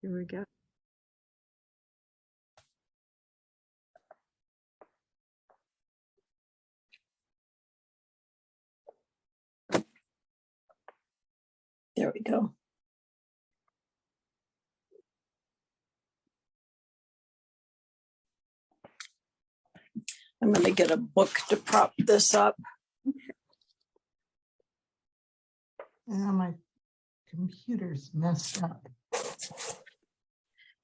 Here we go. There we go. I'm going to get a book to prop this up. My computer's messed up.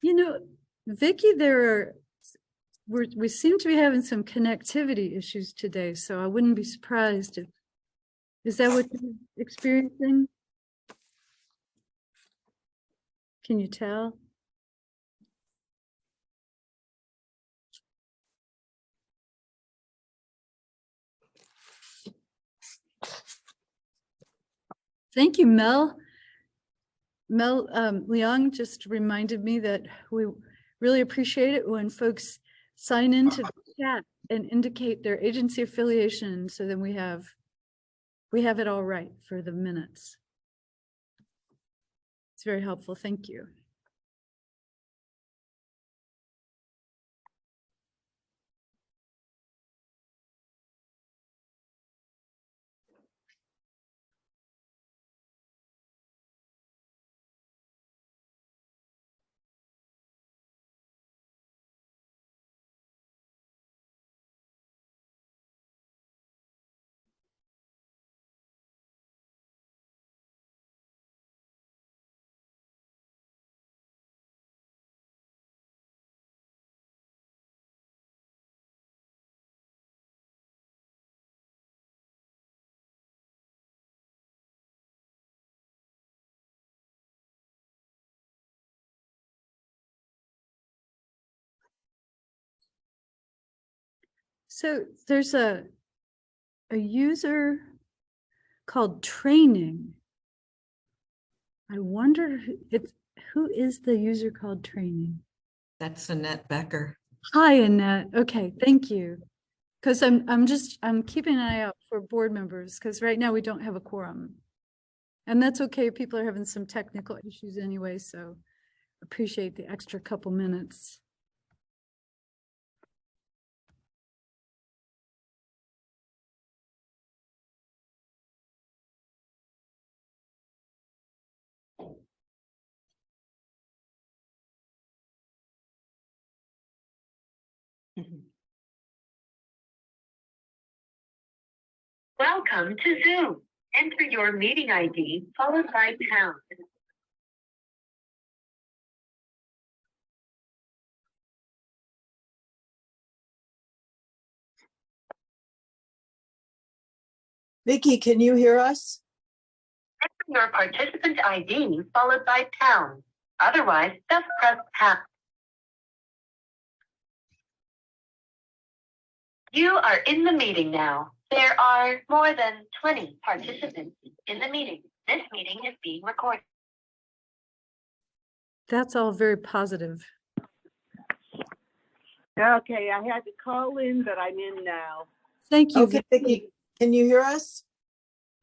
You know, Vicki, we seem to be having some connectivity issues today, so I wouldn't be surprised if, is that what you're experiencing? Can you tell? Thank you, Mel. Mel Leong just reminded me that we really appreciate it when folks sign into the chat and indicate their agency affiliation, so then we have it all right for the minutes. It's very helpful. Thank you. So there's a user called training. I wonder who is the user called training? That's Annette Becker. Hi, Annette. Okay, thank you. Because I'm keeping an eye out for board members, because right now we don't have a quorum. And that's okay. People are having some technical issues anyway, so appreciate the extra couple minutes. Welcome to Zoom. Enter your meeting ID followed by pound. Vicki, can you hear us? Enter your participant ID followed by pound. Otherwise, just press #. You are in the meeting now. There are more than 20 participants in the meeting. This meeting is being recorded. That's all very positive. Okay, I had to call in, but I'm in now. Thank you. Okay, Vicki, can you hear us?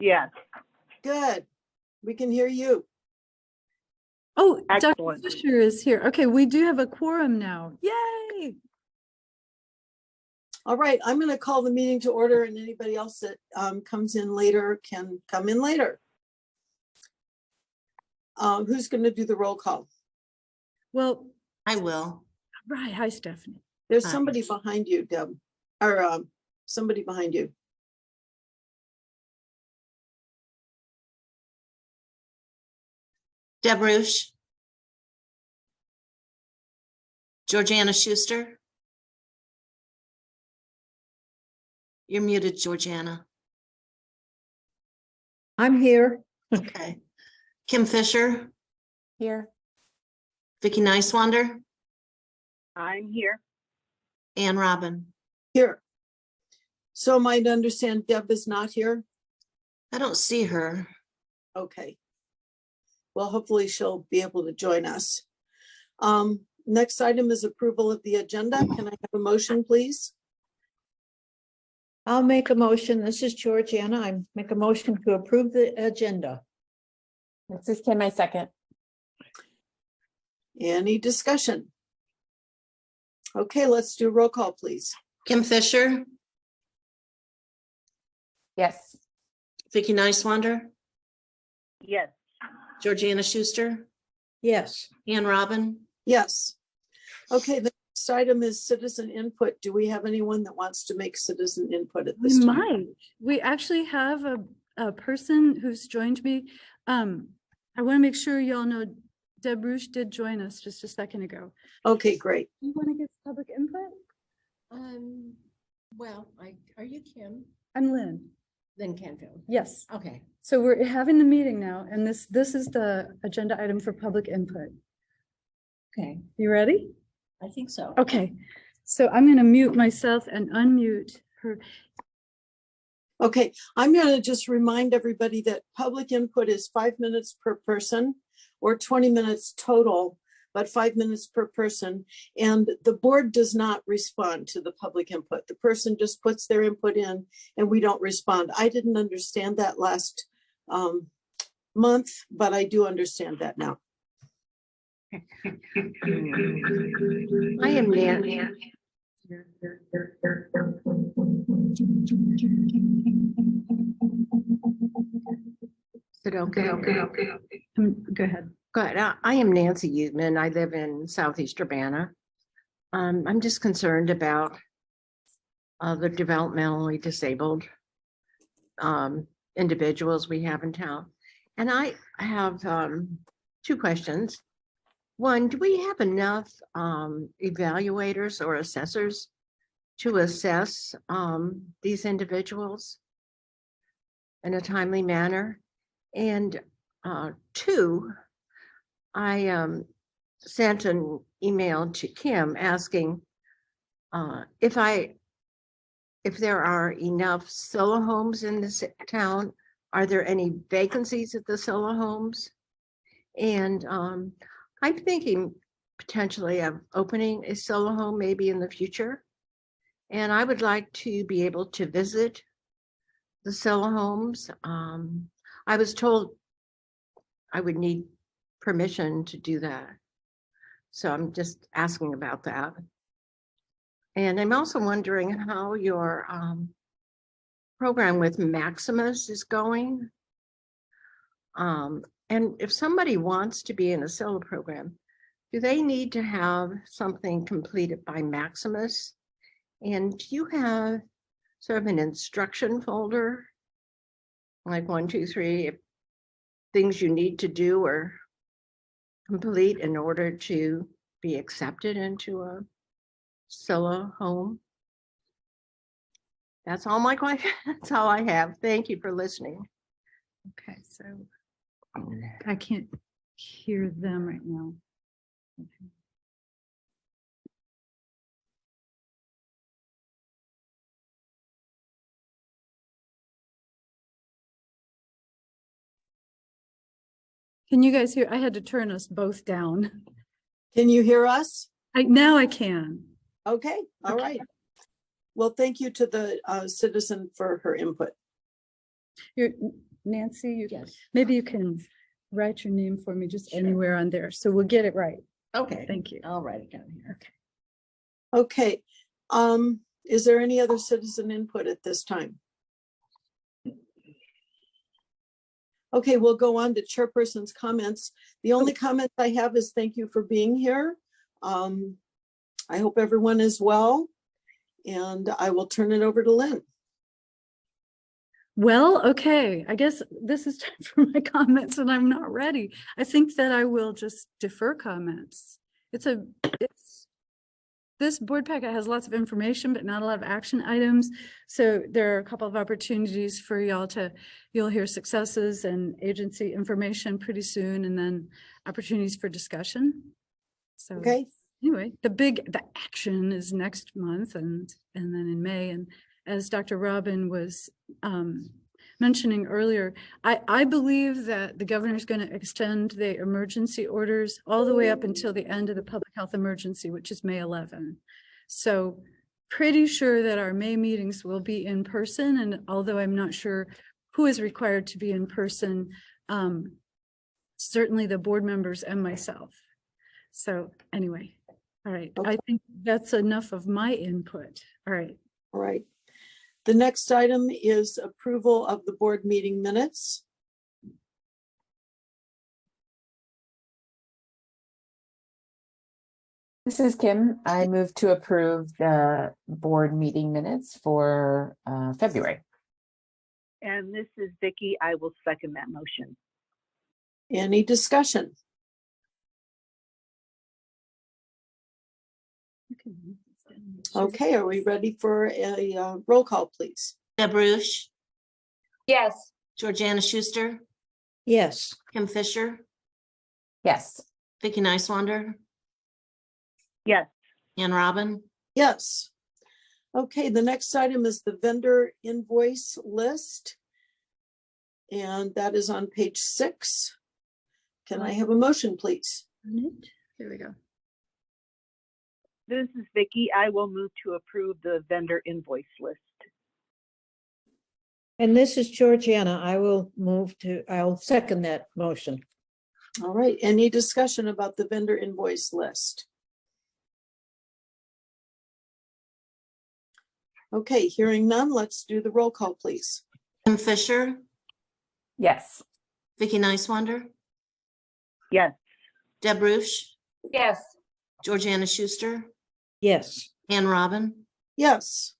Yes, Good. We can hear you. Oh, excellent. Dr. Fisher is here. Okay, we do have a quorum now. Yay! All right, I'm going to call the meeting to order, and anybody else that comes in later can come in later. Who's going to do the roll call? Well, I will. right. Hi, Stephanie. There's Hi. somebody behind you, Deb, or somebody behind you. Deb Rush. Georgiana Schuster. You're muted, Georgiana. I'm here. Okay. Kim Fisher. Here. Vicki Nicewander. I'm here. Ann Robin. Here. So am I to understand Deb is not here? I don't see her. Okay. Well, hopefully she'll be able to join us. Next item is approval of the agenda. Can I have a motion, please? I'll make a motion. This is Georgiana. I make a motion to approve the agenda. This is Kim, my second. Any discussion? Okay, let's do roll call, please. Kim Fisher, Yes. Vicky Nicewander, Yes. Georgiana Schuster, Yes. Ann Robin. Yes. Okay, the next item is citizen input. Do we have anyone that wants to make citizen input at We this time? might. We actually have a person who's joined me. I want to make sure y'all know Deb Rouge did join us just a second ago. Okay, great. You want to give public input? Well, are you Kim? I'm Lynn. Then Canfield. Yes. Okay. So we're having the meeting now, and this is the agenda item for public input. Okay, You ready? I think so. Okay. So I'm going to mute myself and unmute her. Okay, I'm going to just remind everybody that public input is 5 minutes per person or 20 minutes total, but 5 minutes per person. And the board does not respond to the public input. The person just puts their input in and we don't respond. I didn't understand that last month, but I do understand that now. I am Nancy. Is it okay? Go ahead. Good. I am Nancy Utman. I live in Southeast Urbana. I'm just concerned about the developmentally disabled individuals we have in town. And I have two questions. One, do we have enough evaluators or assessors to assess these individuals in a timely manner? And two, I sent an email to Kim asking if there are enough solo homes in this town. Are there any vacancies at the solo homes? And I'm thinking potentially of opening a solo home maybe in the future. And I would like to be able to visit the solo homes. I was told I would need permission to do that. So I'm just asking about that. And I'm also wondering how your program with Maximus is going. And if somebody wants to be in a solo program, do they need to have something completed by Maximus? And do you have sort of an instruction folder, like 1, 2, 3, things you need to do or complete in order to be accepted into a solo home? That's all my questions. That's all I have. Thank you for listening. Okay, so I can't hear them right now. Okay. Can you guys hear? I had to turn us both down. Can you hear us? Now I can. Okay, all right. Well, thank you to the citizen for her input. Nancy, Yes. maybe you can write your name for me just anywhere on there, so we'll get it right. Okay. Thank you. I'll write it down here. Okay, is there any other citizen input at this time? Okay, we'll go on to chairperson's comments. The only comment I have is thank you for being here. I hope everyone is well, and I will turn it over to Lynn. Well, okay, I guess this is time for my comments and I'm not ready. I think that I will just defer comments. This board packet has lots of information, but not a lot of action items. So there are a couple of opportunities for you'll hear successes and agency information pretty soon, and then opportunities for discussion. So Okay, anyway, the action is next month and then in May. And as Dr. Robin was mentioning earlier, I believe that the governor's going to extend the emergency orders all the way up until the end of the public health emergency, which is May 11. So pretty sure that our May meetings will be in person. And although I'm not sure who is required to be in person, certainly the board members and myself. So anyway, all right. Okay. I think that's enough of my input. All right. All right. The next item is approval of the board meeting minutes. This is Kim. I move to approve the board meeting minutes for February. And this is Vicky. I will second that motion. Any discussion? Okay, are we ready for a roll call, please? Deb Rush, Yes. Georgiana Schuster, Yes. Kim Fisher, Yes. Vicky Nicewander, Yes. Ann Robin. Yes. Okay, the next item is the vendor invoice list. And that is on page 6. Can I have a motion, please? Here we go. This is Vicky. I will move to approve the vendor invoice list. And this is Georgiana. I'll second that motion. All right, any discussion about the vendor invoice list? Okay, hearing none, let's do the roll call, please. Kim Fisher, Yes. Vicky Nicewander, Yes. Deb Rush, Yes. Georgiana Schuster, Yes. Ann Robin. Yes.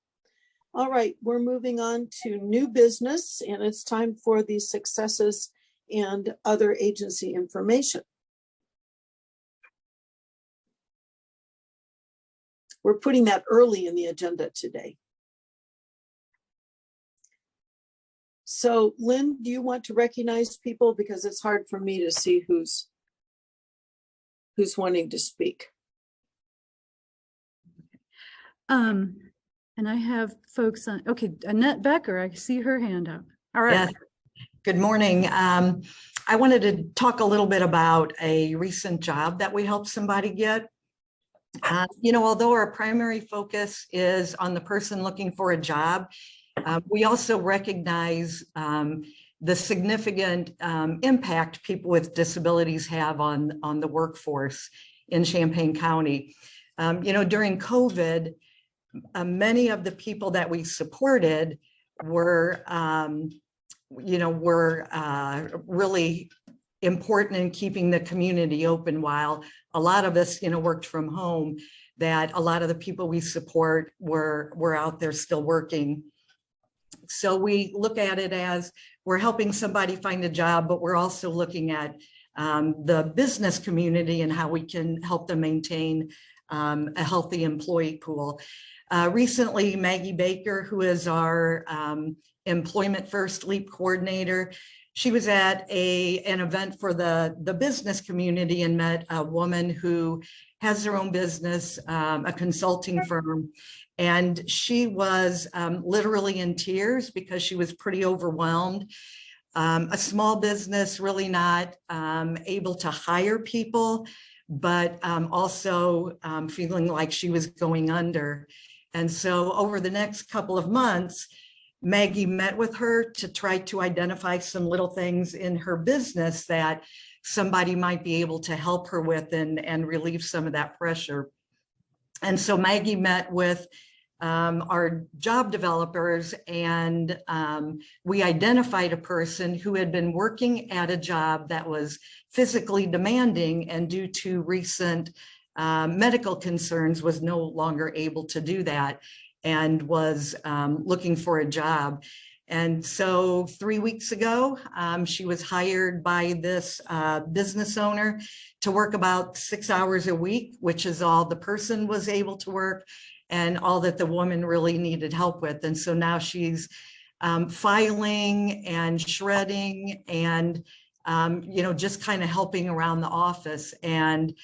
All right, we're moving on to new business, and it's time for the successes and other agency information. We're putting that early in the agenda today. So Lynn, do you want to recognize people? Because it's hard for me to see who's wanting to speak. And I have folks on, okay, Annette Becker, I see her hand up. All right. Yes. Good morning. I wanted to talk a little bit about a recent job that we helped somebody get. Although our primary focus is on the person looking for a job, we also recognize the significant impact people with disabilities have on the workforce in Champaign County. During COVID, many of the people that we supported were really important in keeping the community open, while a lot of us, worked from home, that a lot of the people we support were out there still working. So we look at it as we're helping somebody find a job, but we're also looking at the business community and how we can help them maintain a healthy employee pool. Recently, Maggie Baker, who is our Employment First LEAP coordinator, she was at an event for the business community and met a woman who has her own business, a consulting firm. And she was literally in tears because she was pretty overwhelmed. A small business, really not able to hire people, but also feeling like she was going under. And so over the next couple of months, Maggie met with her to try to identify some little things in her business that somebody might be able to help her with and relieve some of that pressure. And so Maggie met with our job developers, and we identified a person who had been working at a job that was physically demanding, and due to recent medical concerns was no longer able to do that and was looking for a job. And so 3 weeks ago, she was hired by this business owner to work about 6 hours a week, which is all the person was able to work and all that the woman really needed help with. And so now she's filing and shredding and, just kind of helping around the office. And,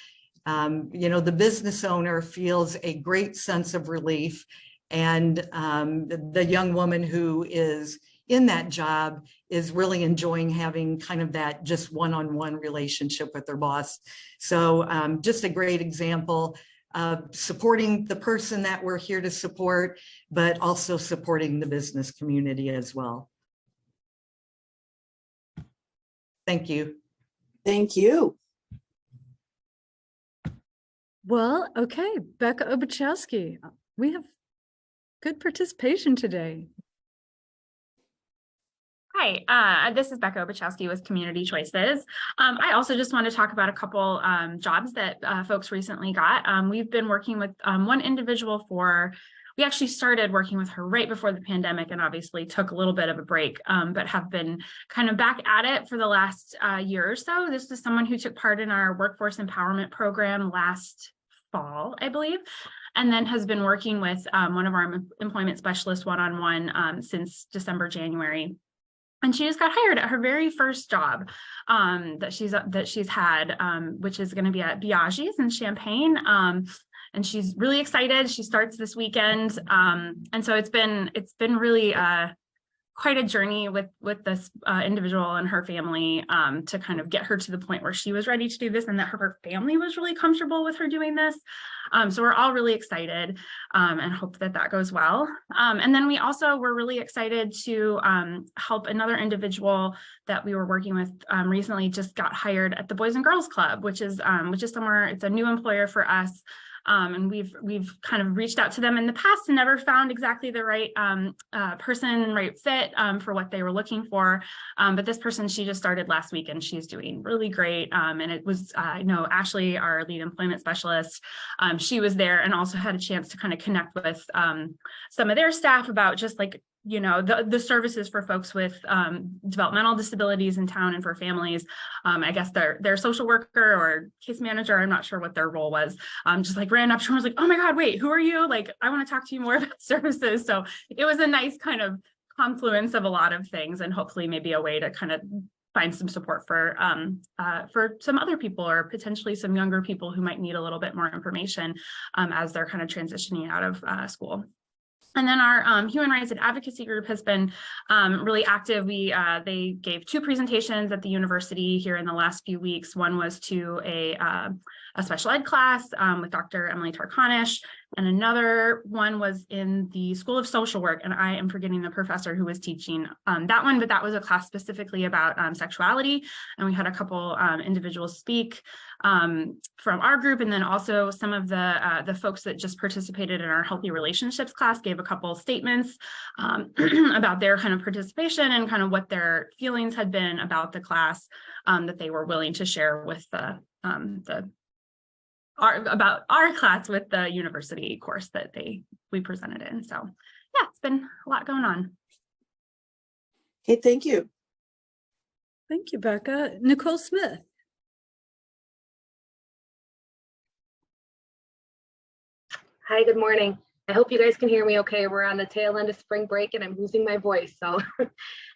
the business owner feels a great sense of relief. And the young woman who is in that job is really enjoying having kind of that just one-on-one relationship with their boss. So just a great example of supporting the person that we're here to support, but also supporting the business community as well. Thank you. Thank you. Well, okay, Becca Obachowski, we have good participation today. Hi, this is Becca Obachowski with Community Choices. I also just want to talk about a couple jobs that folks recently got. We've been working with one individual we actually started working with her right before the pandemic and obviously took a little bit of a break, but have been kind of back at it for the last year or so. This is someone who took part in our workforce empowerment program last fall, I believe, and then has been working with one of our employment specialists one-on-one since December, January. And she just got hired at her very first job that she's had, which is going to be at Biaggi's in Champaign. And she's really excited. She starts this weekend, and so it's been really quite a journey with this individual and her family to kind of get her to the point where she was ready to do this and that her family was really comfortable with her doing this. So we're all really excited and hope that that goes well. And then we also were really excited to help another individual that we were working with recently just got hired at the Boys and Girls Club, which is somewhere, it's a new employer for us. And we've kind of reached out to them in the past and never found exactly the right person and right fit for what they were looking for. But this person, she just started last week and she's doing really great. And it was, I know Ashley, our lead employment specialist, she was there and also had a chance to kind of connect with some of their staff about just like, you know, the services for folks with developmental disabilities in town and for families. I guess their social worker or case manager, I'm not sure what their role was, just like ran up to her and was like, oh my God, wait, who are you? Like, I want to talk to you more about services. So it was a nice kind of confluence of a lot of things and hopefully maybe a way to kind of find some support for some other people or potentially some younger people who might need a little bit more information as they're kind of transitioning out of school. And then our human rights and advocacy group has been really active. They gave 2 presentations at the university here in the last few weeks. One was to a special ed class with Dr. Emily Tarkanish, and another one was in the School of Social Work. And I am forgetting the professor who was teaching that one, but that was a class specifically about sexuality. And we had a couple individuals speak from our group, and then also some of the folks that just participated in our healthy relationships class gave a couple of statements about their kind of participation and kind of what their feelings had been about the class that they were willing to share with about our class with the university course that we presented in. So yeah, it's been a lot going on. Okay, thank you. Thank you, Becca. Nicole Smith. Hi, good morning. I hope you guys can hear me okay. We're on the tail end of spring break and I'm losing my voice. So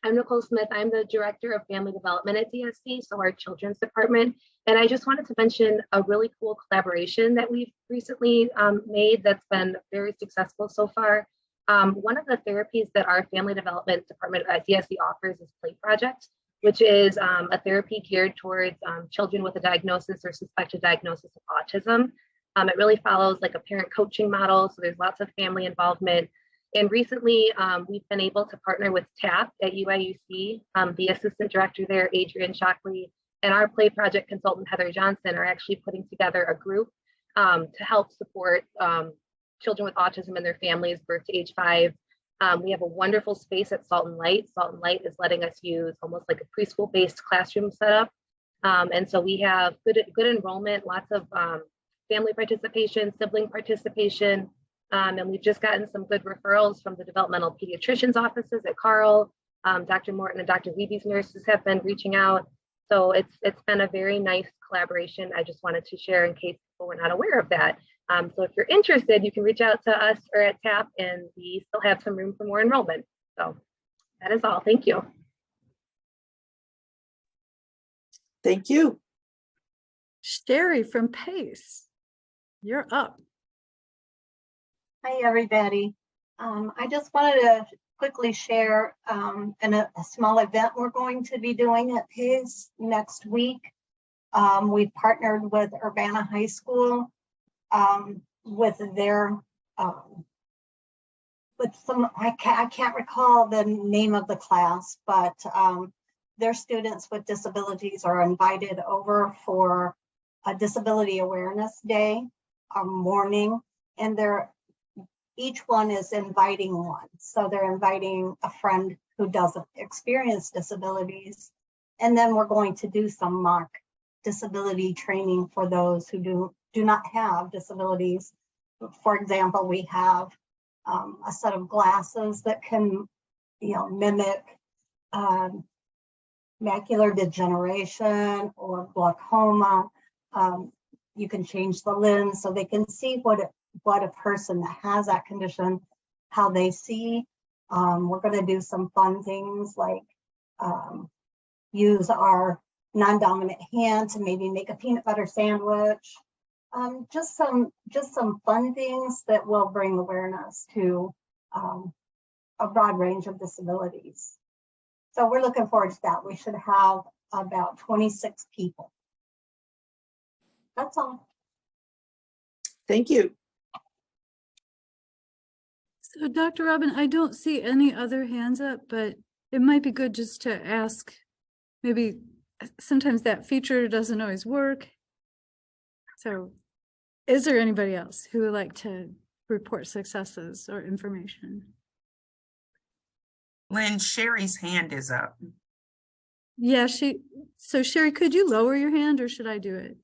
I'm Nicole Smith. I'm the Director of Family Development at DSC, so our children's department. And I just wanted to mention a really cool collaboration that we've recently made that's been very successful so far. One of the therapies that our Family Development Department at DSC offers is Play Project, which is a therapy geared towards children with a diagnosis or suspected diagnosis of autism. It really follows like a parent coaching model. So there's lots of family involvement. And recently we've been able to partner with TAP at UIUC. The assistant director there, Adrian Shockley, and our Play Project consultant, Heather Johnson, are actually putting together a group to help support children with autism and their families birth to age 5. We have a wonderful space at Salt and Light. Salt and Light is letting us use almost like a preschool-based classroom setup. And so we have good enrollment, lots of family participation, sibling participation, and we've just gotten some good referrals from the developmental pediatricians offices at Carl. Dr. Morton and Dr. Weeby's nurses have been reaching out. So it's been a very nice collaboration. I just wanted to share in case people were not aware of that. So if you're interested, you can reach out to us or at TAP, and we still have some room for more enrollment. So that is all. Thank you. Thank you. Sherry from PACE, you're up. Hi, everybody. I just wanted to quickly share a small event we're going to be doing at PACE next week. We've partnered with Urbana High School with their, with some, I can't recall the name of the class, but their students with disabilities are invited over for a Disability Awareness Day a morning, and each one is inviting one. So they're inviting a friend who doesn't experience disabilities. And then we're going to do some mock disability training for those who do not have disabilities. For example, we have a set of glasses that can, mimic macular degeneration or glaucoma. You can change the lens so they can see what a person that has that condition, how they see. We're going to do some fun things like use our non-dominant hand to maybe make a peanut butter sandwich. Just some fun things that will bring awareness to a broad range of disabilities. So we're looking forward to that. We should have about 26 people. That's all. Thank you. So Dr. Robin, I don't see any other hands up, but it might be good just to ask, maybe sometimes that feature doesn't always work. So is there anybody else who would like to report successes or information? Lynn, Sherry's hand is up. Yeah, so Sherry, could you lower your hand or should I do it?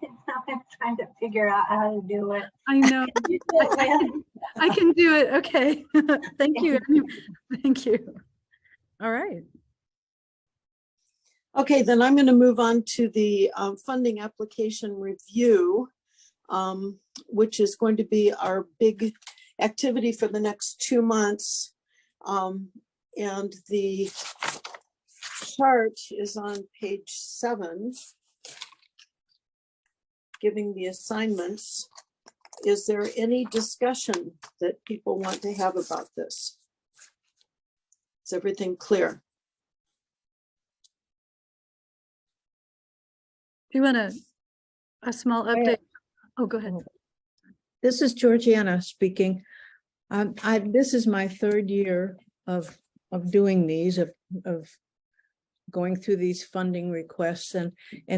I'm trying to figure out how to do it. I know. I can do it. Okay. Thank you. Thank you. All right. Okay, then I'm going to move on to the funding application review, which is going to be our big activity for the next 2 months. And the chart is on page 7, giving the assignments. Is there any discussion that people want to have about this? Is everything clear? Do you want a small update? Oh, go ahead. This is Georgiana speaking. This is my 3rd year of doing these, of going through these funding requests, and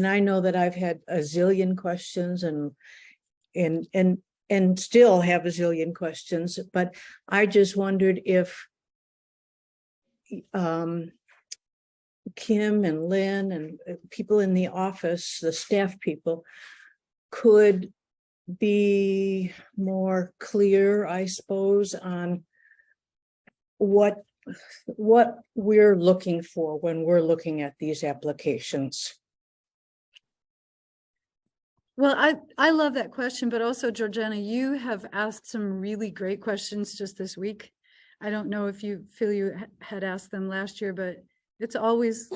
I know that I've had a zillion questions and still have a zillion questions, but I just wondered if Kim and Lynn and people in the office, the staff people, could be more clear, I suppose, on what we're looking for when we're looking at these applications. Well, I love that question, but also Georgiana, you have asked some really great questions just this week. I don't know if you feel you had asked them last year, but it's always,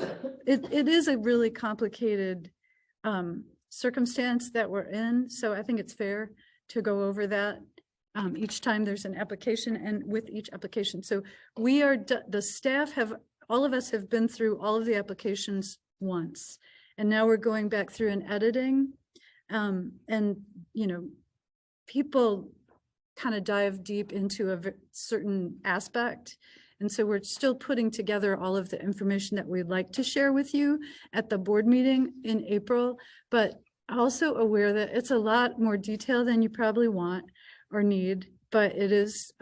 it is a really complicated circumstance that we're in. So I think it's fair to go over that each time there's an application and with each application. So we are, the staff have, all of us have been through all of the applications once, and now we're going back through and editing. And, people kind of dive deep into a certain aspect. And so we're still putting together all of the information that we'd like to share with you at the board meeting in April, but also aware that it's a lot more detail than you probably want or need, but it is,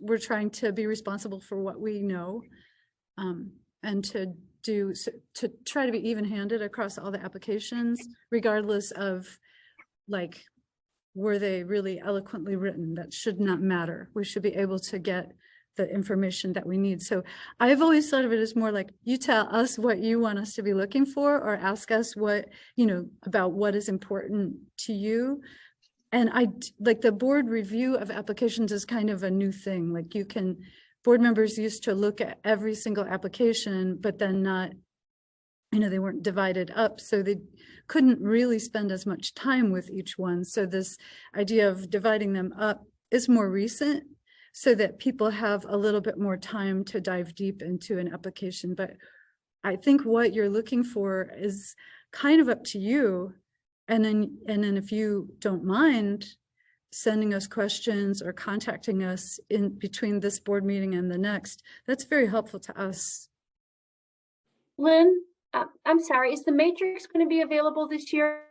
we're trying to be responsible for what we know, and to try to be even-handed across all the applications, regardless of were they really eloquently written? That should not matter. We should be able to get the information that we need. So I've always thought of it as more like, you tell us what you want us to be looking for, or ask us what, about what is important to you. And the board review of applications is kind of a new thing. Board members used to look at every single application, but then not, they weren't divided up. So they couldn't really spend as much time with each one. So this idea of dividing them up is more recent, so that people have a little bit more time to dive deep into an application. But I think what you're looking for is kind of up to you. And then if you don't mind sending us questions or contacting us in between this board meeting and the next, that's very helpful to us. Lynn, I'm sorry, is the matrix going to be available this year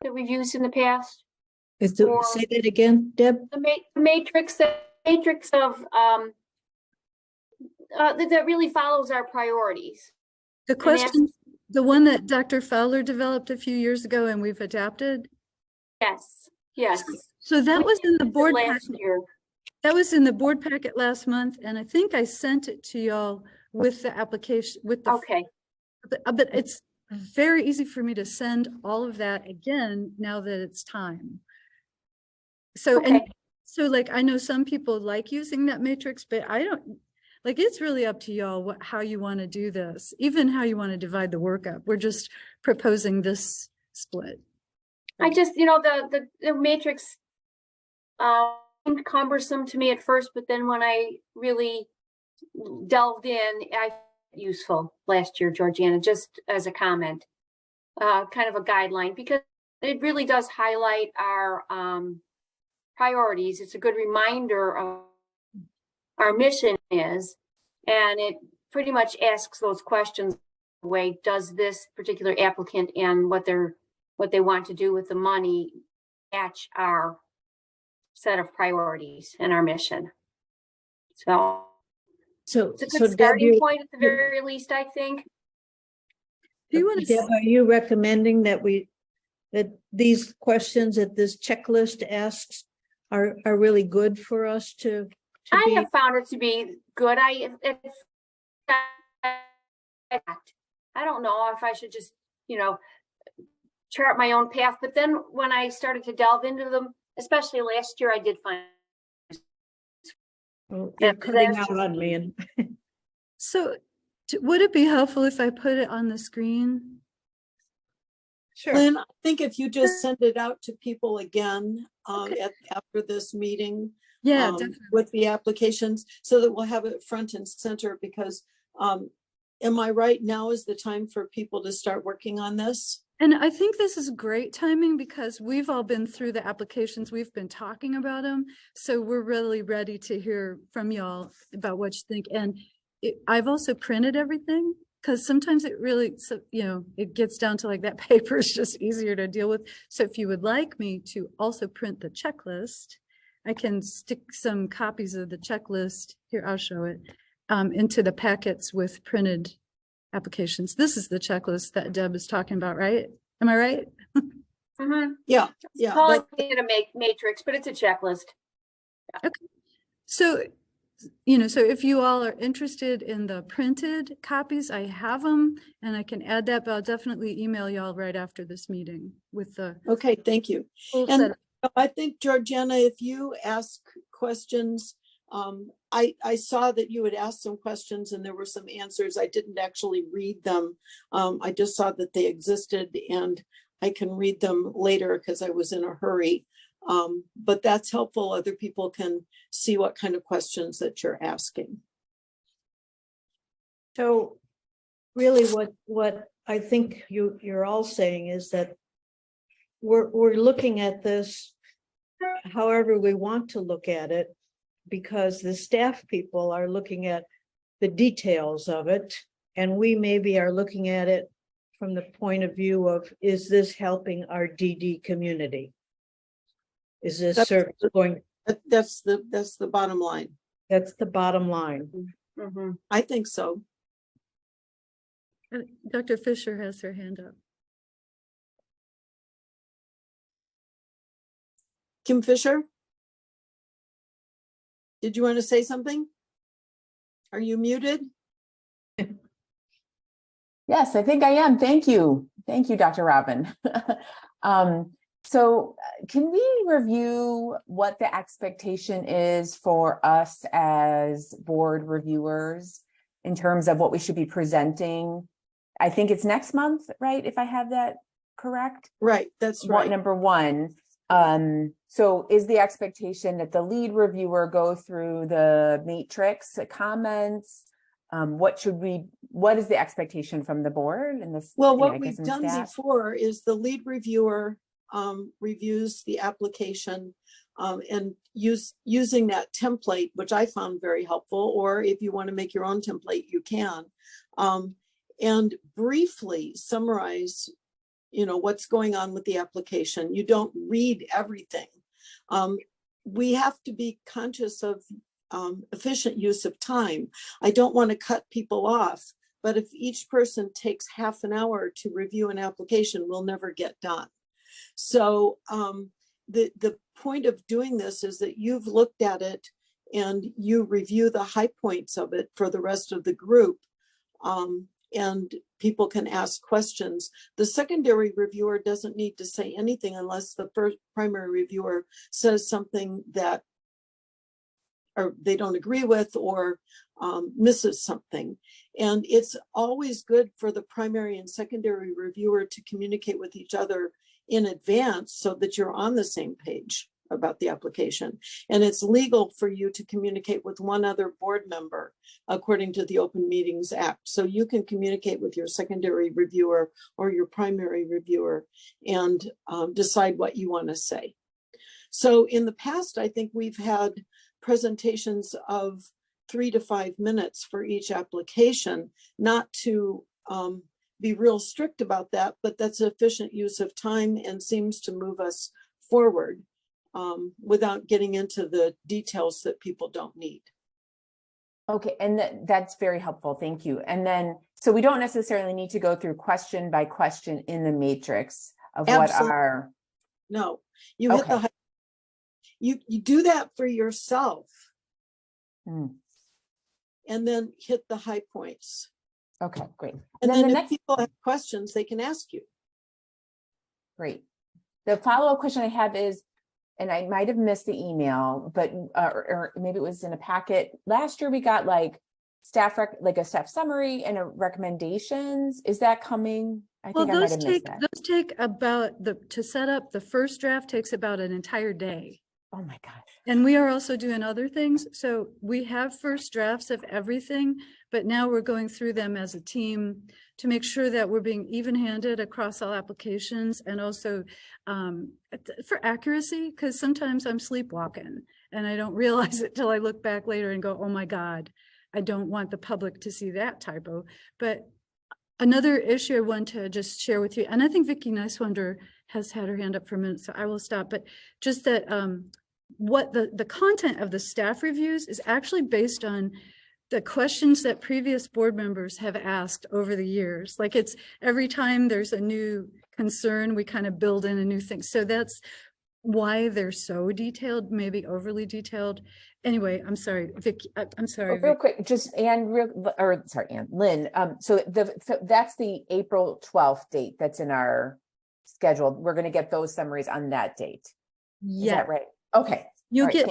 that we've used in the past? Say that again, Deb? The matrix of, that really follows our priorities. The question, the one that Dr. Fowler developed a few years ago and we've adapted. Yes, yes. So that was in the board Last packet. year. That was in the board packet last month, and I think I sent it to y'all with the application, with the. Okay. But it's very easy for me to send all of that again now that it's time. So, Okay. and so like, I know some people like using that matrix, but I don't, like, it's really up to y'all how you want to do this, even how you want to divide the work up. We're just proposing this split. I just, the matrix seemed cumbersome to me at first, but then when I really delved in, I found it useful last year, Georgiana, just as a comment, kind of a guideline, because it really does highlight our priorities. It's a good reminder of our mission is, and it pretty much asks those questions the way, does this particular applicant and what they want to do with the money match our set of priorities and our mission? So it's a good starting point at the very least, I think. Do you want to, Deb, are you recommending that these questions that this checklist asks are really good for us to I have found it to be good. I don't know if I should just, chart my own path. But then when I started to delve into them, especially last year, I did find. You're cutting out on me. And so would it be helpful if I put it on the screen? Sure. Lynn, I think if you just send it out to people again after this meeting, with the applications, so that we'll have it front and center, because am I right, now is the time for people to start working on this? And I think this is great timing because we've all been through the applications, we've been talking about them. So we're really ready to hear from y'all about what you think. And I've also printed everything, because sometimes it really, it gets down to like that paper is just easier to deal with. So if you would like me to also print the checklist, I can stick some copies of the checklist, here, I'll show it, into the packets with printed applications. This is the checklist that Deb is talking about, right? Am I right? Mm-hmm. Yeah. Calling it a matrix, but it's a checklist. Okay. So, so if you all are interested in the printed copies, I have them and I can add that, but I'll definitely email y'all right after this meeting with the. Okay, thank you. And I think, Georgiana, if you ask questions, I saw that you had asked some questions and there were some answers. I didn't actually read them. I just saw that they existed and I can read them later because I was in a hurry. But that's helpful. Other people can see what kind of questions that you're asking. so really what I think you're all saying is that we're looking at this however we want to look at it, because the staff people are looking at the details of it, and we maybe are looking at it from the point of view of, is this helping our DD community? Is this service going? That's the bottom line. That's the bottom line. Mm-hmm. I think so. Dr. Fisher has her hand up. Kim Fisher? Did you want to say something? Are you muted? Yes, I think I am. Thank you. Thank you, Dr. Robin. So can we review what the expectation is for us as board reviewers in terms of what we should be presenting? I think it's next month, right? If I have that correct? Right, that's right. Number one. So is the expectation that the lead reviewer go through the matrix comments? What is the expectation from the board and this? Well, what we've done before is the lead reviewer reviews the application and using that template, which I found very helpful, or if you want to make your own template, you can, and briefly summarize what's going on with the application. You don't read everything. We have to be conscious of efficient use of time. I don't want to cut people off, but if each person takes half an hour to review an application, we'll never get done. So the point of doing this is that you've looked at it and you review the high points of it for the rest of the group. And people can ask questions. The secondary reviewer doesn't need to say anything unless the first primary reviewer says something that or they don't agree with or misses something. And it's always good for the primary and secondary reviewer to communicate with each other in advance so that you're on the same page about the application. And it's legal for you to communicate with one other board member according to the Open Meetings Act. So you can communicate with your secondary reviewer or your primary reviewer and decide what you want to say. So in the past, I think we've had presentations of 3 to 5 minutes for each application, not to be real strict about that, but that's efficient use of time and seems to move us forward without getting into the details that people don't need. Okay, and that's very helpful. Thank you. And then, so we don't necessarily need to go through question by question in the matrix of what are. No, you hit the, you do that for yourself. And then hit the high points. Okay, great. And then if people have questions, they can ask you. Great. The follow-up question I have is, and I might have missed the email, but or maybe it was in a packet. Last year we got like like a staff summary and a recommendations. Is that coming? I think I might have missed that. Those take about to set up the first draft takes about an entire day. Oh my gosh. And we are also doing other things. So we have first drafts of everything, but now we're going through them as a team to make sure that we're being even-handed across all applications, and also for accuracy, because sometimes I'm sleepwalking and I don't realize it till I look back later and go, oh my God, I don't want the public to see that typo. But another issue I want to just share with you, and I think Vicki Nicewander has had her hand up for a minute, so I will stop, but just that what the content of the staff reviews is actually based on the questions that previous board members have asked over the years. Like, it's every time there's a new concern, we kind of build in a new thing. So that's why they're so detailed, maybe overly detailed. Anyway, I'm sorry, Vicki, I'm sorry. Real quick, just Lynn. So that's the April 12th date that's in our schedule. We're going to get those summaries on that date. Yeah. Is that right? Okay. You'll get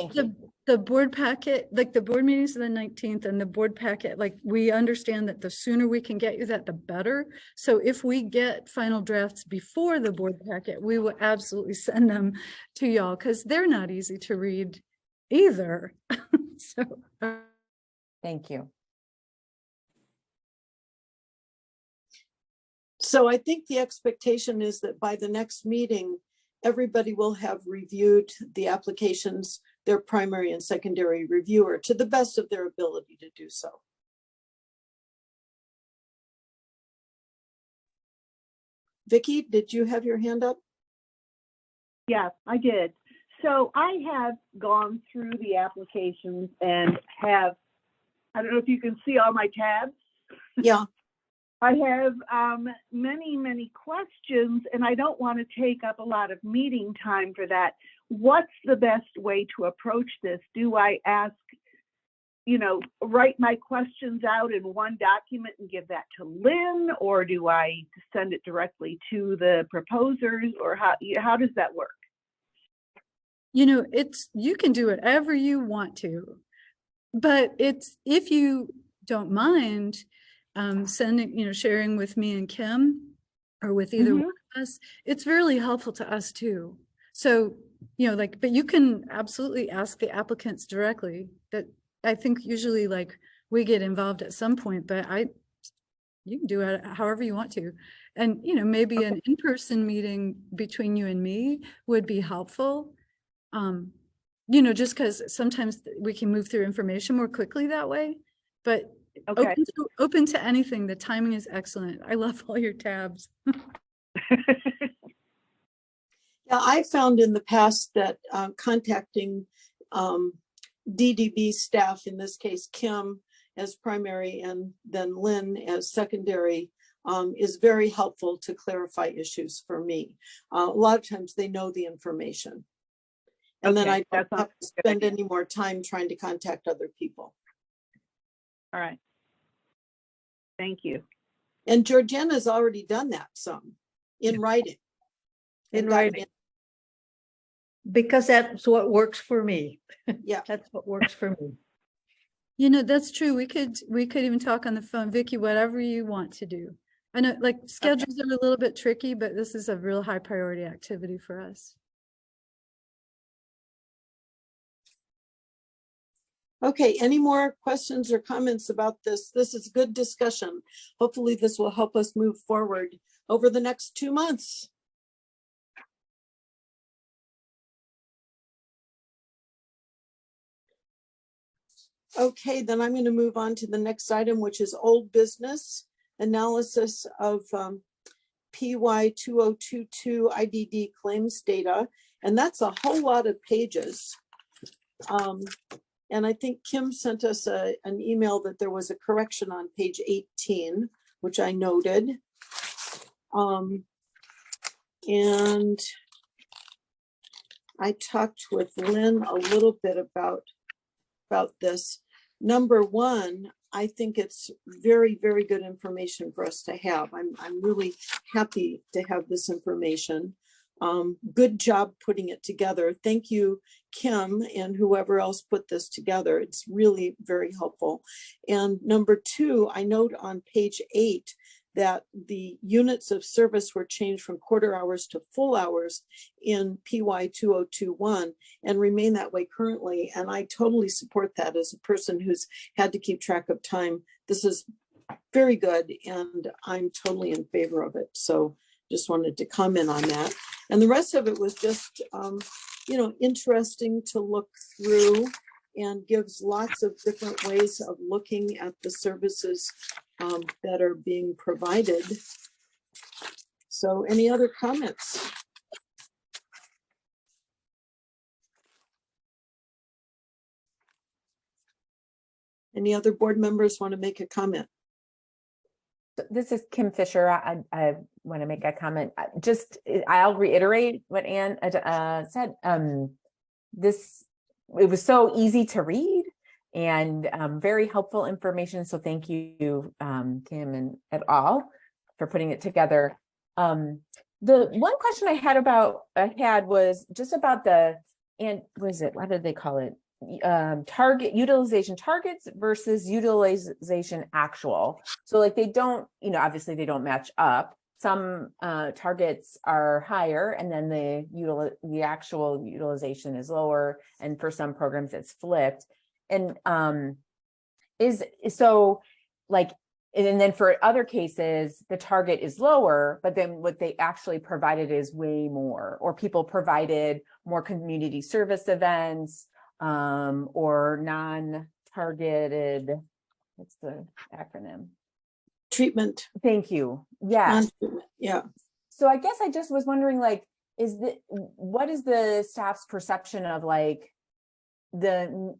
the board packet, like the board meetings on the 19th and the board packet. Like, we understand that the sooner we can get you that, the better. So if we get final drafts before the board packet, we will absolutely send them to y'all, because they're not easy to read either. So thank you. So I think the expectation is that by the next meeting, everybody will have reviewed the applications, their primary and secondary reviewer, to the best of their ability to do so. Vicki, did you have your hand up? Yes, I did. So I have gone through the applications and have, I don't know if you can see all my tabs. Yeah. I have many questions, and I don't want to take up a lot of meeting time for that. What's the best way to approach this? Do I ask, write my questions out in one document and give that to Lynn, or do I send it directly to the proposers, or how does that work? You can do whatever you want to, but if you don't mind, sending, sharing with me and Kim, or with either one of us, it's really helpful to us too. So, but you can absolutely ask the applicants directly. That I think usually we get involved at some point, but you can do it however you want to. And, maybe an in-person meeting between you and me would be helpful. Just because sometimes we can move through information more quickly that way, but open to anything. The timing is excellent. I love all your tabs. Yeah, I found in the past that contacting DDB staff, in this case, Kim as primary and then Lynn as secondary, is very helpful to clarify issues for me. A lot of times they know the information. And then I don't have to spend any more time trying to contact other people. All right. Thank you. And Georgiana's already done that some in writing. In And gotten writing. Because that's what works for me. Yeah. That's what works for me. You know, that's true. We could even talk on the phone, Vicky, whatever you want to do. I know like schedules are a little bit tricky, but this is a real high priority activity for us. Okay, any more questions or comments about this? This is good discussion. Hopefully this will help us move forward over the next 2 months. Okay, then I'm going to move on to the next item, which is old business analysis of PY 2022 IDD claims data. And that's a whole lot of pages. And I think Kim sent us an email that there was a correction on page 18, which I noted. And I talked with Lynn a little bit about this. Number one, I think it's very, very good information for us to have. I'm really happy to have this information. Good job putting it together. Thank you, Kim, and whoever else put this together. It's really very helpful. And number two, I note on page 8 that the units of service were changed from quarter hours to full hours in PY 2021 and remain that way currently. And I totally support that as a person who's had to keep track of time. This is very good, and I'm totally in favor of it. So just wanted to comment on that. And the rest of it was just, you know, interesting to look through and gives lots of different ways of looking at the services that are being provided. So any other comments? Any other board members want to make a comment? This is Kim Fisher. I want to make a comment. I'll reiterate what Ann said. It was so easy to read and very helpful information. So thank you, Kim and et al. For putting it together. The one question I had was just about what did they call it? Target utilization targets versus utilization actual. So like they don't, obviously they don't match up. Some targets are higher and then the actual utilization is lower. And for some programs it's flipped. And and then for other cases, the target is lower, but then what they actually provided is way more, or people provided more community service events, or non-targeted, what's the acronym? Treatment. Thank you. Yeah. Yeah. So I guess I just was wondering, what is the staff's perception of the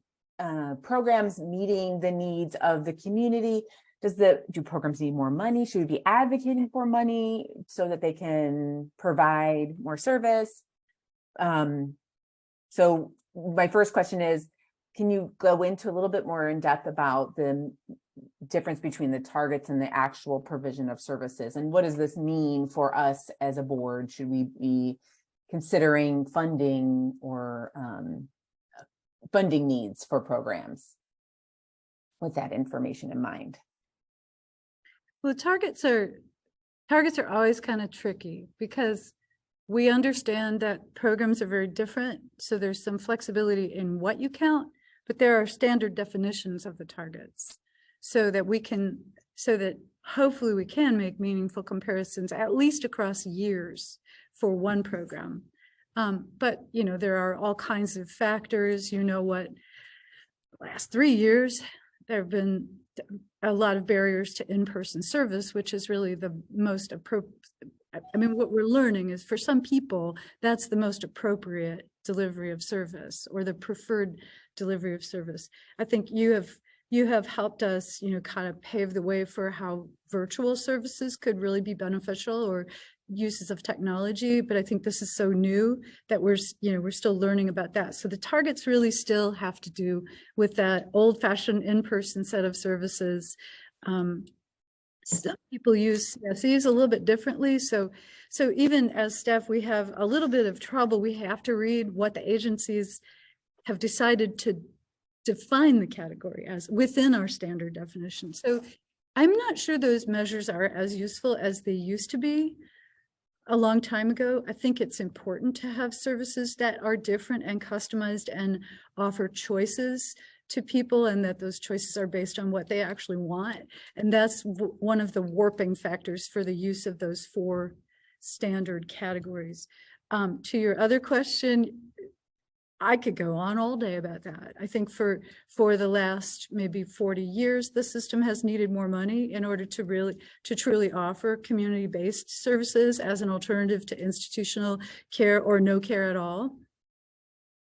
programs meeting the needs of the community? Do programs need more money? Should we be advocating for money so that they can provide more service? So my first question is, can you go into a little bit more in depth about the difference between the targets and the actual provision of services? And what does this mean for us as a board? Should we be considering funding or funding needs for programs with that information in mind? Well, targets are always kind of tricky because we understand that programs are very different. So there's some flexibility in what you count, but there are standard definitions of the targets so that hopefully we can make meaningful comparisons, at least across years for one program. But, there are all kinds of factors. What the last 3 years, there have been a lot of barriers to in-person service, which is really the most I mean, what we're learning is for some people, that's the most appropriate delivery of service or the preferred delivery of service. I think you have helped us, kind of pave the way for how virtual services could really be beneficial, or uses of technology. But I think this is so new that we're still learning about that. So the targets really still have to do with that old-fashioned in-person set of services. Some people use CSEs a little bit differently. So even as staff, we have a little bit of trouble. We have to read what the agencies have decided to define the category as within our standard definition. So I'm not sure those measures are as useful as they used to be a long time ago. I think it's important to have services that are different and customized and offer choices to people, and that those choices are based on what they actually want. And that's one of the warping factors for the use of those 4 standard categories. To your other question, I could go on all day about that. I think for the last maybe 40 years, the system has needed more money in order to truly offer community-based services as an alternative to institutional care or no care at all.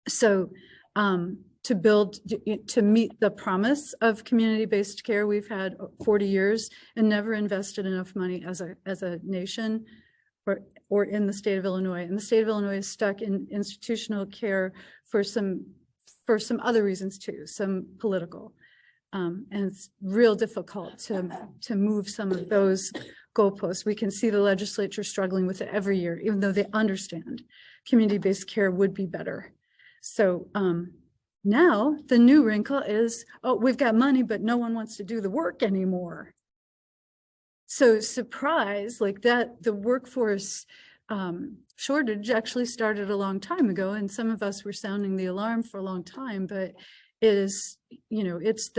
So to meet the promise of community-based care, we've had 40 years and never invested enough money as a nation or in the state of Illinois. And the state of Illinois is stuck in institutional care for some other reasons too, some political. And it's real difficult to move some of those goalposts. We can see the legislature struggling with it every year, even though they understand community-based care would be better. So now the new wrinkle is, oh, we've got money, but no one wants to do the work anymore. So surprise, like that, the workforce shortage actually started a long time ago, and some of us were sounding the alarm for a long time, but it is, it's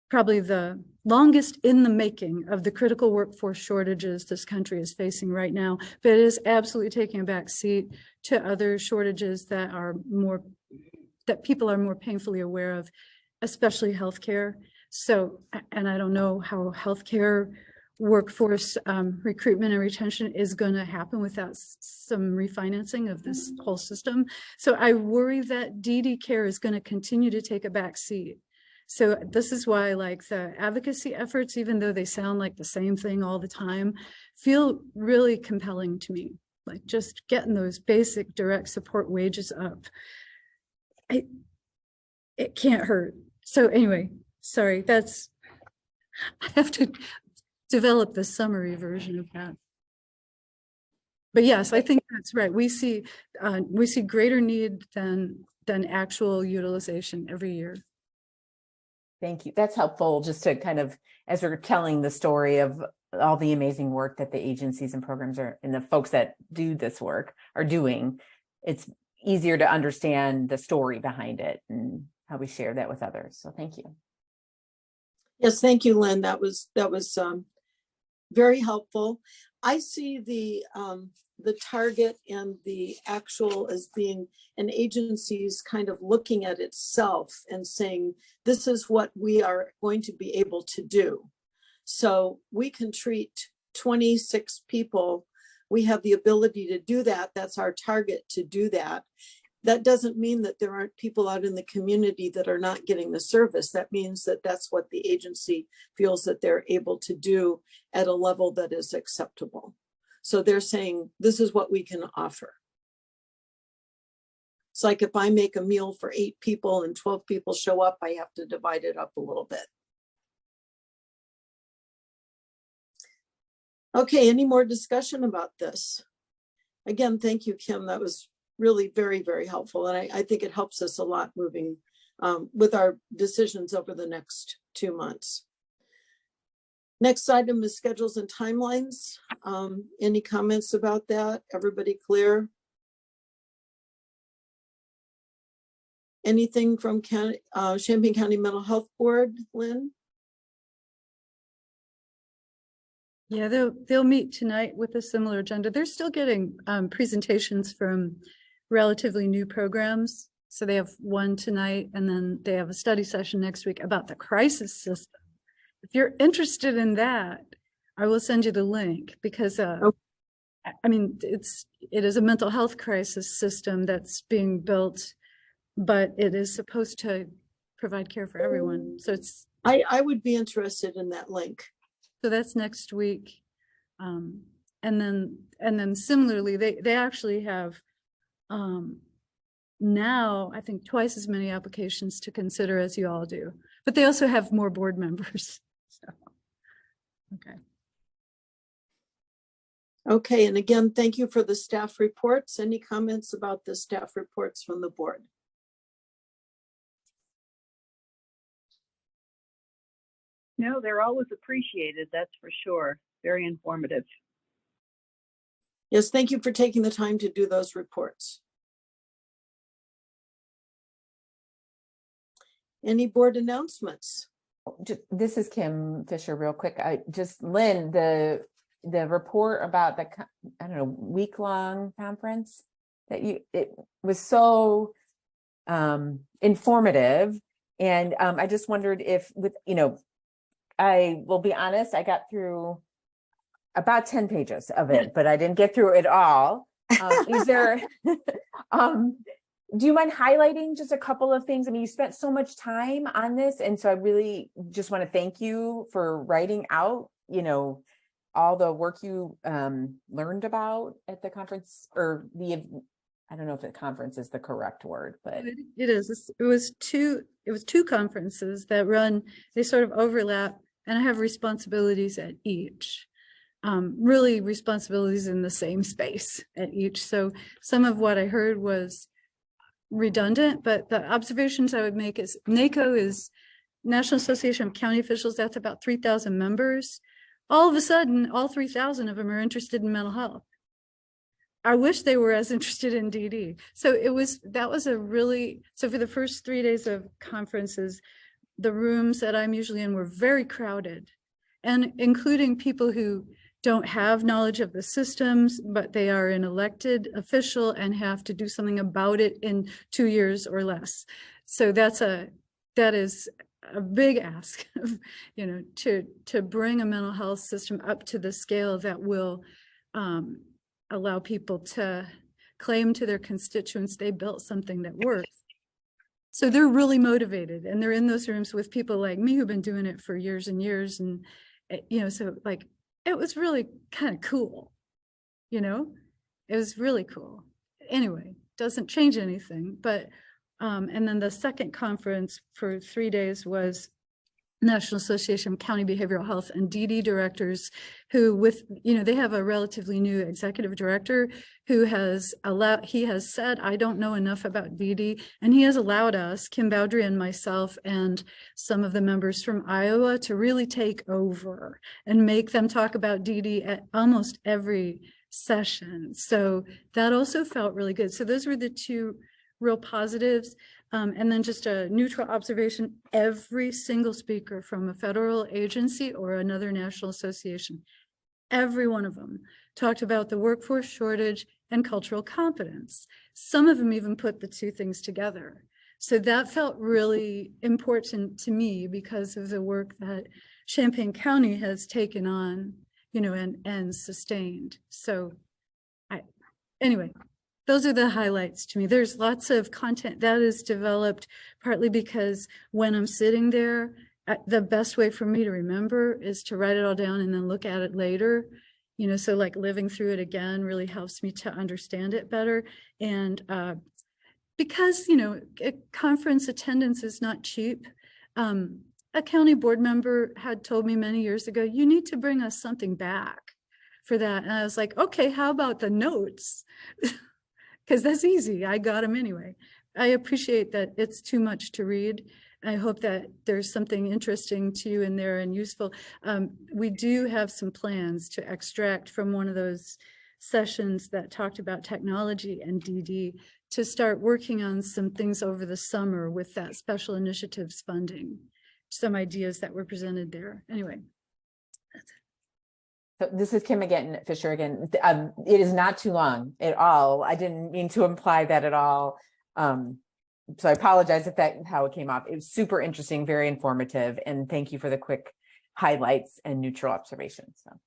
probably the longest in the making of the critical workforce shortages this country is facing right now, but it is absolutely taking a back seat to other shortages that people are more painfully aware of, especially healthcare. So, and I don't know how healthcare workforce recruitment and retention is going to happen without some refinancing of this whole system. So I worry that DD care is going to continue to take a back seat. So this is why, like, the advocacy efforts, even though they sound like the same thing all the time, feel really compelling to me. Like just getting those basic direct support wages up. It can't hurt. So anyway, sorry, I have to develop the summary version of that. But yes, I think that's right. We see greater need than actual utilization every year. Thank you. That's helpful, just to kind of, as we're telling the story of all the amazing work that the agencies and programs and the folks that do this work are doing, it's easier to understand the story behind it and how we share that with others. So thank you. Yes, thank you, Lynn. That was very helpful. I see the target and the actual as being an agency's kind of looking at itself and saying, this is what we are going to be able to do. So we can treat 26 people. We have the ability to do that. That's our target, to do that. That doesn't mean that there aren't people out in the community that are not getting the service. That means that that's what the agency feels that they're able to do at a level that is acceptable. So they're saying, this is what we can offer. It's like if I make a meal for 8 people and 12 people show up, I have to divide it up a little bit. Okay, any more discussion about this? Again, thank you, Kim. That was really very, very helpful. And I think it helps us a lot moving with our decisions over the next 2 months. Next item is schedules and timelines. Any comments about that? Everybody clear? Anything from Champaign County Mental Health Board, Lynn? Yeah, they'll meet tonight with a similar agenda. They're still getting presentations from relatively new programs. So they have one tonight, and then they have a study session next week about the crisis system. If you're interested in that, I will send you the link, because I mean, it is a mental health crisis system that's being built, but it is supposed to provide care for everyone. So I would be interested in that link. so that's next week. And then similarly, they actually have now, I think, twice as many applications to consider as you all do, but they also have more board members. So, okay. Okay, and again, thank you for the staff reports. Any comments about the staff reports from the board? No, they're always appreciated, that's for sure. Very informative. Yes, thank you for taking the time to do those reports. Any board announcements? This is Kim Fisher, real quick. Lynn, the report about the, I don't know, week-long conference that it was so informative. And I just wondered if I will be honest, I got through about 10 pages of it, but I didn't get through it all. Is there, do you mind highlighting just a couple of things? I mean, you spent so much time on this. And so I really just want to thank you for writing out, all the work you learned about at the conference, or I don't know if the conference is the correct word, but it is. It was two conferences that they sort of overlap, and I have responsibilities at each. Really responsibilities in the same space at each. So some of what I heard was redundant, but the observations I would make is NACO is National Association of County Officials. That's about 3,000 members. All of a sudden, all 3,000 of them are interested in mental health. I wish they were as interested in DD. So so for the first 3 days of conferences, the rooms that I'm usually in were very crowded, and including people who don't have knowledge of the systems, but they are an elected official and have to do something about it in 2 years or less. So that is a big ask, to bring a mental health system up to the scale that will allow people to claim to their constituents they built something that works. So they're really motivated, and they're in those rooms with people like me who've been doing it for years and years. And, so like, it was really kind of cool, it was really cool. Anyway, doesn't change anything, but, and then the second conference for 3 days was National Association of County Behavioral Health and DD directors who they have a relatively new executive director who he has said, I don't know enough about DD, and he has allowed us, Kim Bowdry and myself and some of the members from Iowa, to really take over and make them talk about DD at almost every session. So that also felt really good. So those were the two real positives. And then just a neutral observation, every single speaker from a federal agency or another national association, every one of them talked about the workforce shortage and cultural competence. Some of them even put the two things together. So that felt really important to me because of the work that Champaign County has taken on, and sustained. So anyway, those are the highlights to me. There's lots of content that is developed partly because when I'm sitting there, the best way for me to remember is to write it all down and then look at it later. So like living through it again really helps me to understand it better. And because, conference attendance is not cheap. A county board member had told me many years ago, you need to bring us something back for that. And I was like, okay, how about the notes? Because that's easy. I got them anyway. I appreciate that it's too much to read. I hope that there's something interesting to you in there and useful. We do have some plans to extract from one of those sessions that talked about technology and DD to start working on some things over the summer with that special initiatives funding, some ideas that were presented there. Anyway. So this is Kim again, Fisher again. It is not too long at all. I didn't mean to imply that at all. So I apologize if that's how it came off. It was super interesting, very informative, and thank you for the quick highlights and neutral observations. So.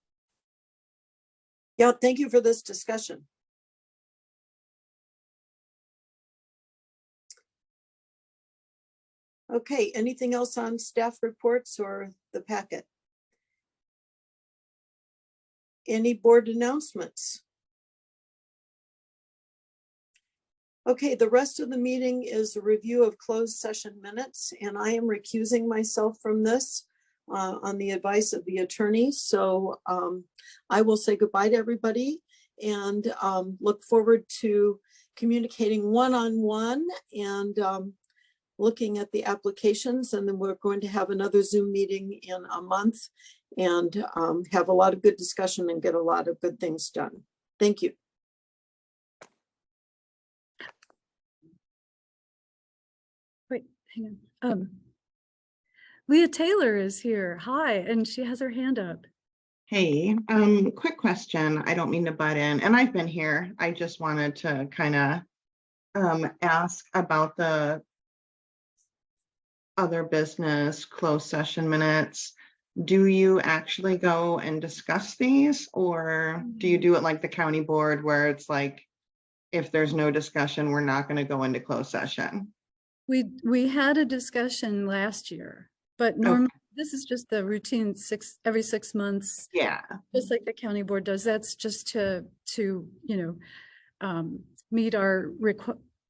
Yeah, thank you for this discussion. Okay, anything else on staff reports or the packet? Any board announcements? Okay, the rest of the meeting is a review of closed session minutes, and I am recusing myself from this on the advice of the attorney. So I will say goodbye to everybody and look forward to communicating one-on-one and looking at the applications. And then we're going to have another Zoom meeting in a month and have a lot of good discussion and get a lot of good things done. Thank you. Wait, hang on. Leah Taylor is here. Hi, and she has her hand up. Hey, quick question. I don't mean to butt in, and I've been here. I just wanted to kind of ask about the other business closed session minutes. Do you actually go and discuss these, or do you do it like the county board where it's like, if there's no discussion, we're not going to go into closed session? We had a discussion last year, but normally this is just the routine every 6 months. Yeah. Just like the county board does. That's just to you know, meet our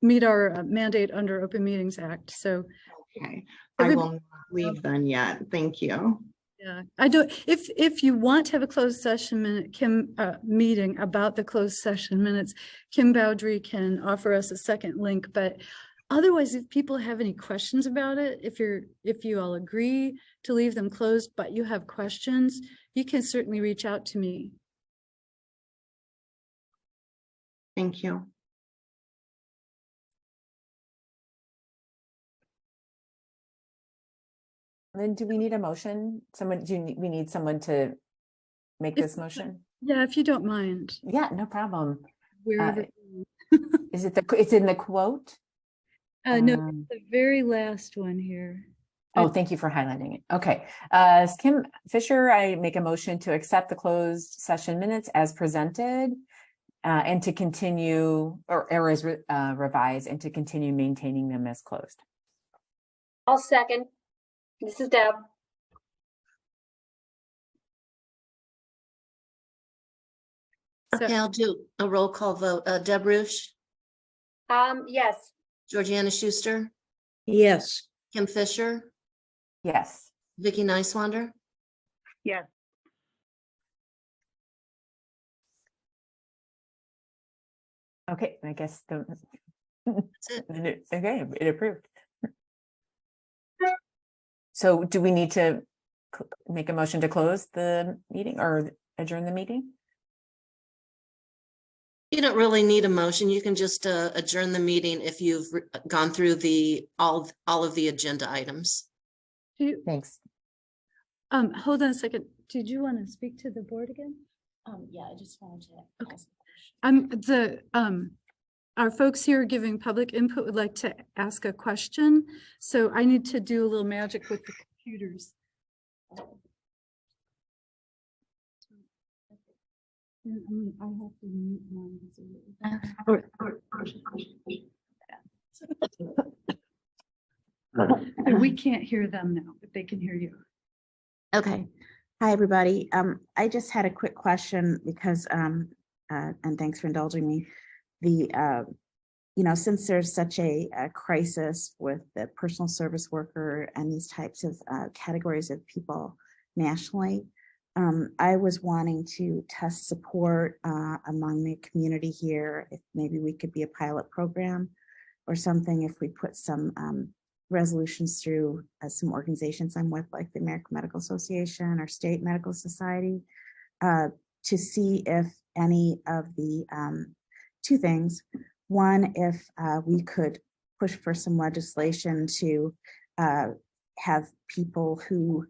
mandate under Open Meetings Act. So okay, I will not leave then yet. Thank you. Yeah, I do. If you want to have a closed session meeting about the closed session minutes, Kim Bowdry can offer us a second link. But otherwise, if people have any questions about it, if you all agree to leave them closed, but you have questions, you can certainly reach out to me. Thank you. Then do we need a motion? We need someone to make this motion? Yeah, if you don't mind. Yeah, no problem. Wherever. Is it it's in the quote? No, the very last one here. Oh, thank you for highlighting it. Okay. Kim Fisher, I make a motion to accept the closed session minutes as presented and to continue or as revised and to continue maintaining them as closed. I'll second. This is Deb. Okay, I'll do a roll call vote. Deb Rush, Yes. Georgiana Schuster, Yes. Kim Fisher, Yes. Vicky Nicewander, Yes. Okay, I guess that's it. okay, it approved. So do we need to make a motion to close the meeting or adjourn the meeting? You don't really need a motion. You can just adjourn the meeting if you've gone through all of the agenda items. Thanks. Hold on a second. Did you want to speak to the board again? Yeah, I just wanted to Okay. Our folks here giving public input would like to ask a question. So I need to do a little magic with the computers. I have to mute mine. We can't hear them now, but they can hear you. Okay. Hi, everybody. I just had a quick question because, and thanks for indulging me. Since there's such a crisis with the personal service worker and these types of categories of people nationally, I was wanting to test support among the community here. If maybe we could be a pilot program or something, if we put some resolutions through some organizations I'm with, like the American Medical Association or State Medical Society, to see if any of the two things. One, if we could push for some legislation to have people who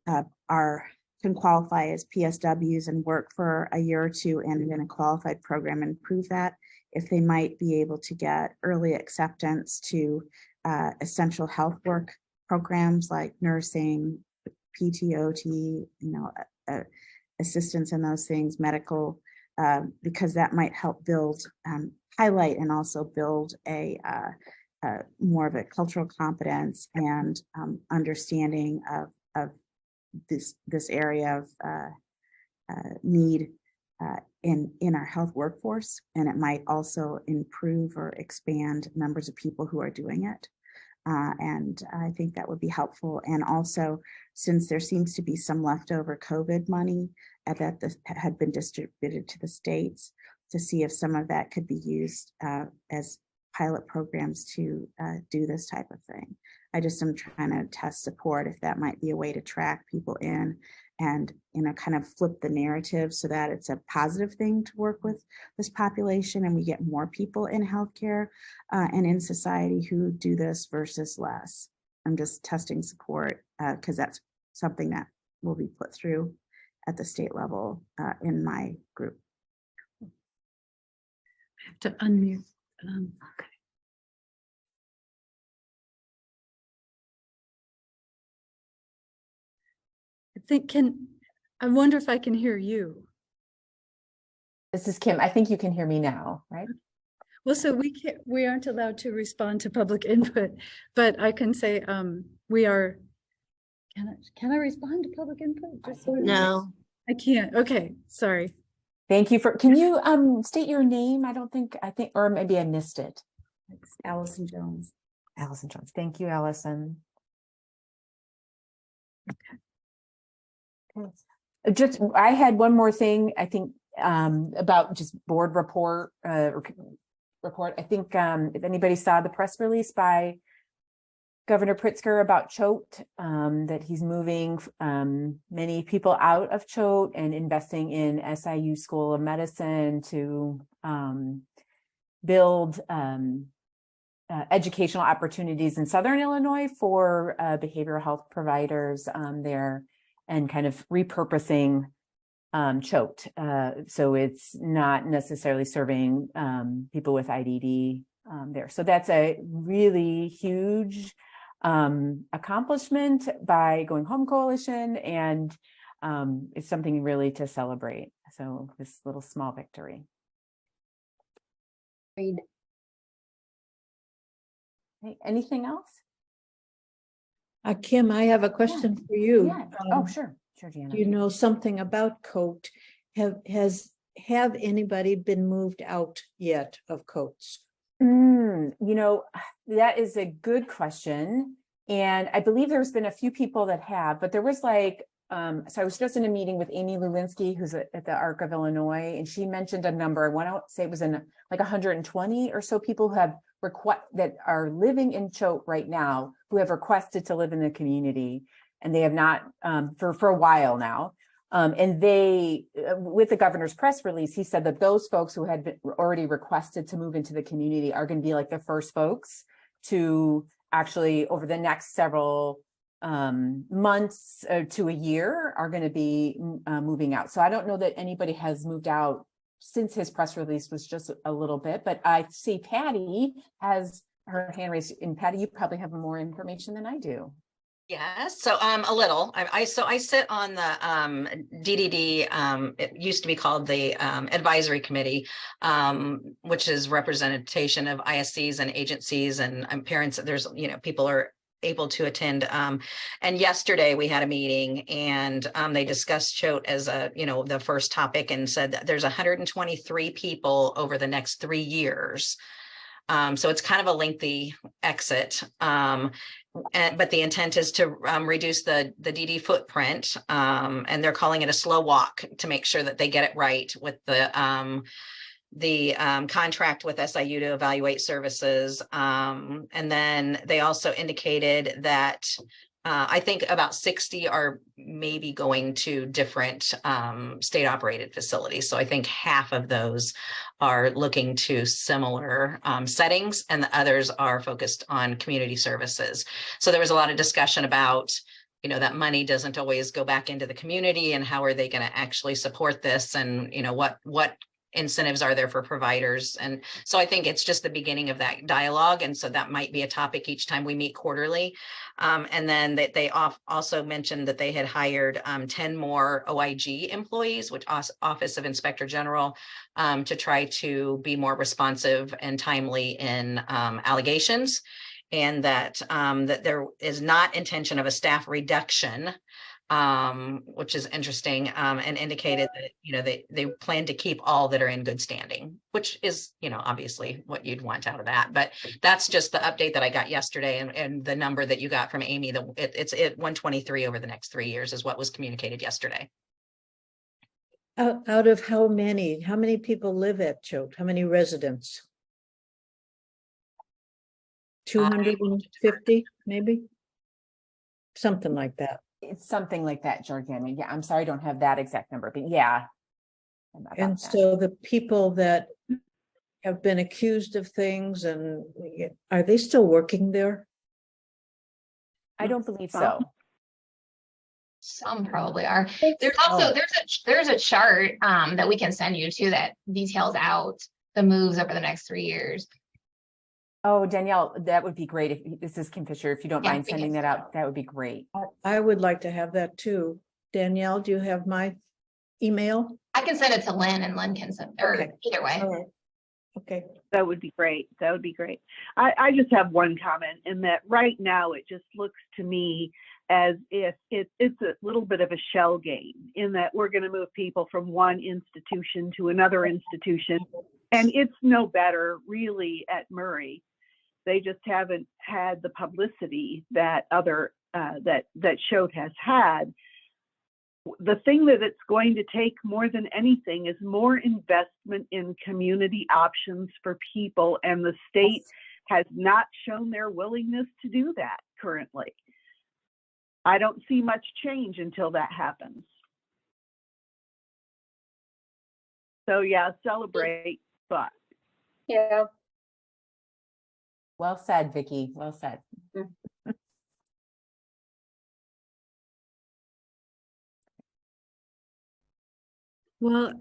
can qualify as PSWs and work for a year or two and in a qualified program and prove that, if they might be able to get early acceptance to essential health work programs like nursing, PTOT, assistance in those things, medical because that might help build, highlight and also build a more of a cultural competence and understanding of this area of need in our health workforce. And it might also improve or expand numbers of people who are doing it. And I think that would be helpful. And also, since there seems to be some leftover COVID money that had been distributed to the states, to see if some of that could be used as pilot programs to do this type of thing. I just am trying to test support if that might be a way to track people in and, you know, kind of flip the narrative so that it's a positive thing to work with this population and we get more people in healthcare and in society who do this versus less. I'm just testing support because that's something that will be put through at the state level in my group. I have to unmute. Okay. I wonder if I can hear you. This is Kim. I think you can hear me now, right? Well, so we aren't allowed to respond to public input, but I can say we are. Can I respond to public input? No. I can't. Okay, sorry. Thank you can you state your name? I think, or maybe I missed it. It's Allison Jones. Allison Jones. Thank you, Allison. Okay. Just, I had one more thing, I think, about just board report. I think if anybody saw the press release by Governor Pritzker about Choate, that he's moving many people out of Choate and investing in SIU School of Medicine to build educational opportunities in Southern Illinois for behavioral health providers there, and kind of repurposing Choate. So it's not necessarily serving people with IDD there. So that's a really huge accomplishment by Going Home Coalition, and it's something really to celebrate. So this little small victory. Okay, anything else? Kim, I have a question for you. Yeah. Oh, sure. Sure, Deanna. Do you know something about Coate? Have anybody been moved out yet of Coates? You know, that is a good question. And I believe there's been a few people that have, but there was like, so I was just in a meeting with Amy Lulinski, who's at the ARC of Illinois, and she mentioned a number. I want to say it was in like 120 or so people who have that are living in Choate right now, who have requested to live in the community, and they have not for a while now. And they, with the governor's press release, he said that those folks who had been already requested to move into the community are going to be like the first folks to actually, over the next several months to a year, are going to be moving out. So I don't know that anybody has moved out since his press release was just a little bit, but I see Patty has her hand raised. And Patty, you probably have more information than I do. Yeah, so a little. I sit on the DDD. It used to be called the advisory committee, which is representation of ISCs and agencies and parents. There's people are able to attend. And yesterday we had a meeting, and they discussed Choate as the first topic, and said that there's 123 people over the next 3 years. So it's kind of a lengthy exit. But the intent is to reduce the DD footprint, and they're calling it a slow walk to make sure that they get it right with the contract with SIU to evaluate services. And then they also indicated that I think about 60 are maybe going to different state operated facilities. So I think half of those are looking to similar settings, and the others are focused on community services. So there was a lot of discussion about, that money doesn't always go back into the community, and how are they going to actually support this, and what incentives are there for providers? And so I think it's just the beginning of that dialogue. And so that might be a topic each time we meet quarterly. And then they also mentioned that they had hired 10 more OIG employees, which Office of Inspector General, to try to be more responsive and timely in allegations. And that there is not intention of a staff reduction, which is interesting, and indicated that, you know, they plan to keep all that are in good standing, which is, you know, obviously what you'd want out of that. But that's just the update that I got yesterday, and the number that you got from Amy, it's 123 over the next 3 years is what was communicated yesterday. Out of how many people live at Choate? How many residents? 250, maybe? Something like that. It's something like that, Georgiana. Yeah, I'm sorry, I don't have that exact number, but yeah. About And that. so the people that have been accused of things, and are they still working there? I don't believe so. Some probably are. There's also there's a chart that we can send you to that details out the moves over the next 3 years. Oh, Danielle, that would be great. If this is Kim Fisher, if you don't Yeah, mind we can sending that out, that would be great. I would like to have that too. Danielle, do you have my email? I can send it to Lynn, and Lynn can send, or Okay. either way. All right. Okay. That would be great. That would be great. I just have one comment in that right now it just looks to me as if it's a little bit of a shell game in that we're going to move people from one institution to another institution. And it's no better really at Murray. They just haven't had the publicity that that Choate has had. The thing that it's going to take more than anything is more investment in community options for people, and the state has not shown their willingness to do that currently. I don't see much change until that happens. So yeah, celebrate, but Yeah. Well said, Vicky. Well said. Well,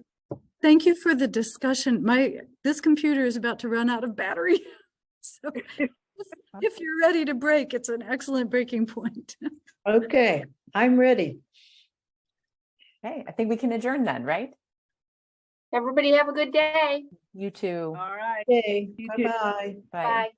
thank you for the discussion. This computer is about to run out of battery. So if you're ready to break, it's an excellent breaking point. Okay, I'm ready. Okay, I think we can adjourn then, right? Everybody have a good day. You too. all right. Okay, You too. bye-bye. Bye. Bye.